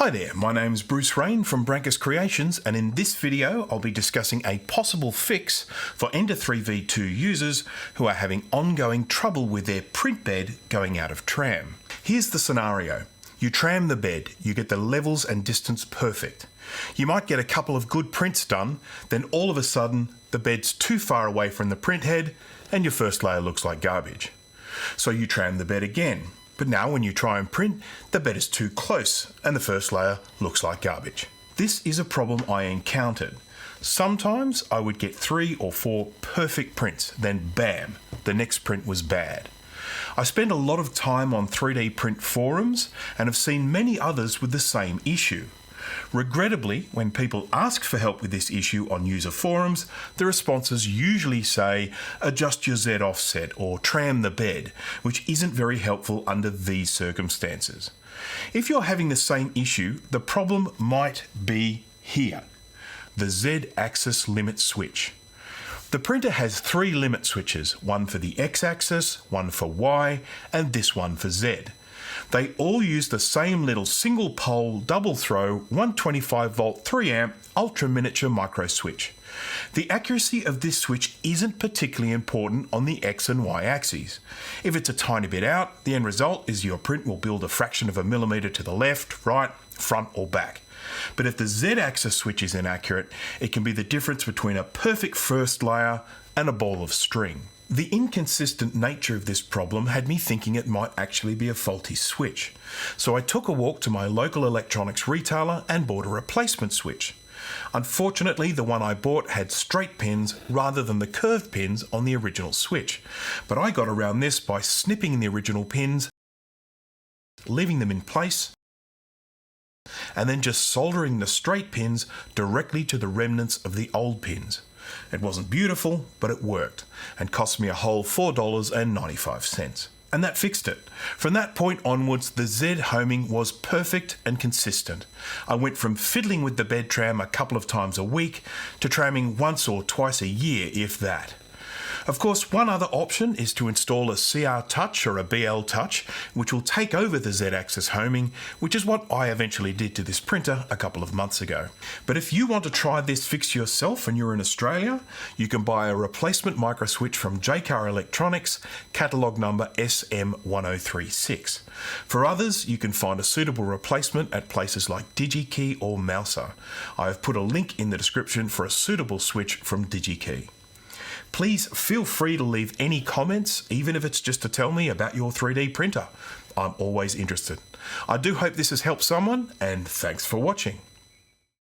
Hi there, my name's Bruce Rain from Brankus Creations, and in this video I'll be discussing a possible fix for Ender-3 V2 users who are having ongoing trouble with their print bed going out of tram. Here's the scenario. You tram the bed, you get the levels and distance perfect. You might get a couple of good prints done, then all of a sudden the bed's too far away from the print head and your first layer looks like garbage. So you tram the bed again. But now when you try and print, the bed is too close and the first layer looks like garbage. This is a problem I encountered. Sometimes I would get 3 or 4 perfect prints, then bam, the next print was bad. I spend a lot of time on 3D print forums and have seen many others with the same issue. Regrettably, when people ask for help with this issue on user forums, the responses usually say, adjust your Z offset or tram the bed, which isn't very helpful under these circumstances. If you're having the same issue, the problem might be here, the Z-axis limit switch. The printer has 3 limit switches, one for the X-axis, one for Y, and this one for Z. They all use the same little single pole, double throw, 125 volt 3 amp ultra miniature micro switch. The accuracy of this switch isn't particularly important on the X and Y axes. If it's a tiny bit out, the end result is your print will build a fraction of a millimeter to the left, right, front or back. But if the Z axis switch is inaccurate, it can be the difference between a perfect first layer and a ball of string. The inconsistent nature of this problem had me thinking it might actually be a faulty switch. So I took a walk to my local electronics retailer and bought a replacement switch. Unfortunately, the one I bought had straight pins rather than the curved pins on the original switch. But I got around this by snipping the original pins, leaving them in place, and then just soldering the straight pins directly to the remnants of the old pins. It wasn't beautiful, but it worked, and cost me a whole $4.95. And that fixed it. From that point onwards, the Z homing was perfect and consistent. I went from fiddling with the bed tram a couple of times a week to tramming once or twice a year, if that. Of course, one other option is to install a CR Touch or a BL Touch, which will take over the Z-axis homing, which is what I eventually did to this printer a couple of months ago. But if you want to try this fix yourself and you're in Australia, you can buy a replacement micro switch from Jaycar Electronics, catalogue number SM1036. For others, you can find a suitable replacement at places like Digikey or Mouser. I have put a link in the description for a suitable switch from Digikey. Please feel free to leave any comments, even if it's just to tell me about your 3D printer. I'm always interested. I do hope this has helped someone, and thanks for watching.